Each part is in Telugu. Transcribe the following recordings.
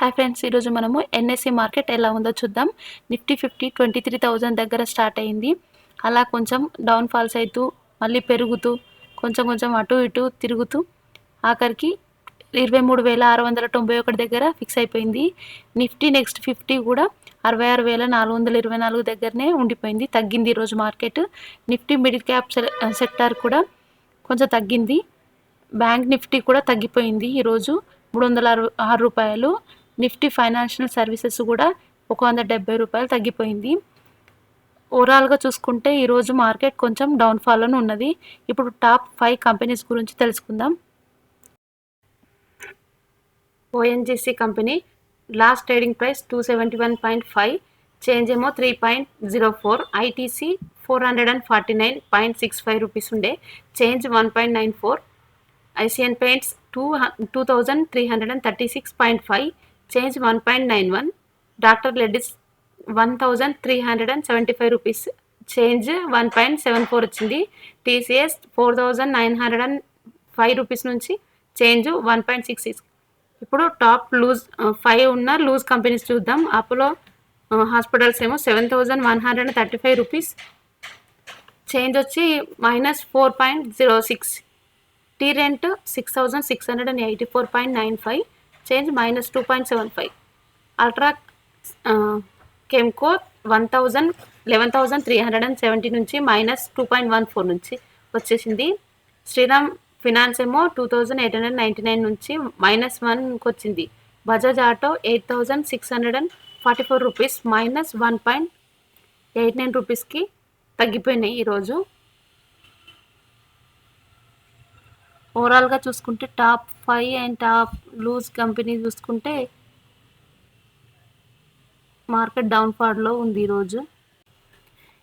హాయ్ ఫ్రెండ్స్, ఈరోజు మనము ఎన్ఎస్సి మార్కెట్ ఎలా ఉందో చూద్దాం. నిఫ్టీ 50 23,000 దగ్గర స్టార్ట్ అయింది. అలా కొంచెం డౌన్ ఫాల్స్ అవుతూ మళ్ళీ పెరుగుతూ కొంచెం అటు ఇటు తిరుగుతూ ఆఖరికి 23,691 దగ్గర ఫిక్స్ అయిపోయింది. నిఫ్టీ నెక్స్ట్ 50 కూడా 66,424 దగ్గరనే ఉండిపోయింది. తగ్గింది ఈరోజు market. Nifty middle cap sector కూడా కొంచెం తగ్గింది. బ్యాంక్ నిఫ్టీ కూడా తగ్గిపోయింది ఈరోజు 306 రూపాయలు. నిఫ్టీ ఫైనాన్షియల్ సర్వీసెస్ కూడా 170 రూపాయలు తగ్గిపోయింది. ఓవరాల్గా చూసుకుంటే ఈరోజు మార్కెట్ కొంచెం డౌన్ఫాల్లోనే ఉన్నది. ఇప్పుడు టాప్ 5 కంపెనీస్ గురించి తెలుసుకుందాం. ONGC company last trading price 271.5, change ఏమో 3.04. ఐటీసీ 449.65 రూపీస్ ఉండే, change 1.94. Asian paints 2,336.5, change 1.91. Doctor Reddy's 1,375 rupees, change 1.74 వచ్చింది. టీసీఎస్ 4,905 రూపీస్ నుంచి చేంజ్ 1.66. ఇప్పుడు టాప్ 5 ఉన్న లూజ్ కంపెనీస్ చూద్దాం. అపోలో హాస్పిటల్స్ ఏమో 7,135 రూపీస్, చేంజ్ వచ్చి -4.06. Trent 6,684.95, change -2.75. అల్ట్రా కెమ్కో 11,370 నుంచి -2.14 నుంచి వచ్చేసింది. శ్రీరామ్ ఫినాన్స్ ఏమో 2,899 నుంచి -1కి వచ్చింది. బజాజ్ ఆటో 8,644 రూపీస్, -1.89 రూపీస్కి తగ్గిపోయినాయి ఈరోజు. ఓవరాల్గా చూసుకుంటే top 5 and top lose company చూసుకుంటే మార్కెట్ డౌన్ఫాల్లో ఉంది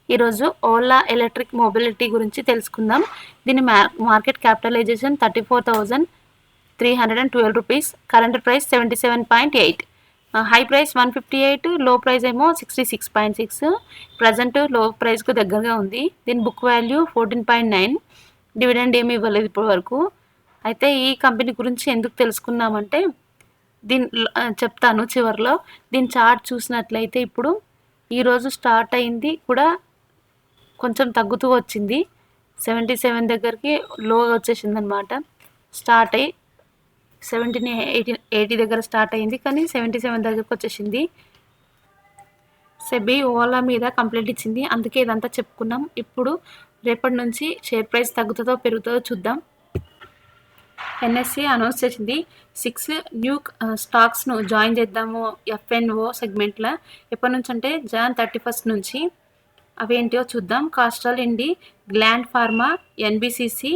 ఈరోజు ఓలా ఎలక్ట్రిక్ మొబిలిటీ గురించి తెలుసుకుందాం. దీని market capitalization 34,312 rupees, current price 77.8, high price 158, low price ఏమో 66.6. ప్రజెంట్ లో ప్రైస్కు దగ్గరగా ఉంది. దీని బుక్ వాల్యూ 14.9. డివిడెండ్ ఏమి ఇవ్వలేదు ఇప్పటి వరకు. అయితే ఈ కంపెనీ గురించి ఎందుకు తెలుసుకున్నామంటే చెప్తాను చివరిలో. దీని చార్ట్ చూసినట్లయితే ఇప్పుడు ఈరోజు స్టార్ట్ అయింది కూడా కొంచెం తగ్గుతూ వచ్చింది. 77 దగ్గరికి లో వచ్చేసింది అనమాట. స్టార్ట్ అయ్యి 80 దగ్గర స్టార్ట్ అయింది, కానీ 77 దగ్గరకు వచ్చేసింది. సెబీ ఓలా మీద కంప్లైంట్ ఇచ్చింది, అందుకే ఇదంతా చెప్పుకున్నాం. ఇప్పుడు రేపటి నుంచి షేర్ ప్రైస్ తగ్గుతుందో పెరుగుతుందో చూద్దాం. ఎన్ఎస్సి అనౌన్స్ చేసింది 6 న్యూ స్టాక్స్ను జాయిన్ చేద్దాము ఎఫ్ఎన్ఓ సెగ్మెంట్లో. ఎప్పటి నుంచి అంటే Jan 31 నుంచి. అవేంటివో చూద్దాం. Castrol India, Gland Pharma, NBCC,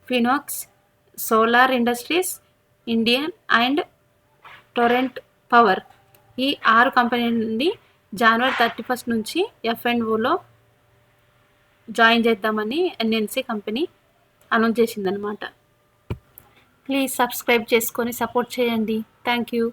Phoenix, Solar Industries, Indian and Torrent Power. ఈ 6 కంపెనీల నుండి January 31 నుంచి ఎఫ్ఎన్ఓలో జాయిన్ చేద్దామని ఎన్ఎన్సి కంపెనీ అనౌన్స్ చేసిందనమాట. ప్లీజ్ సబ్స్క్రైబ్ చేసుకొని సపోర్ట్ చేయండి. Thank you.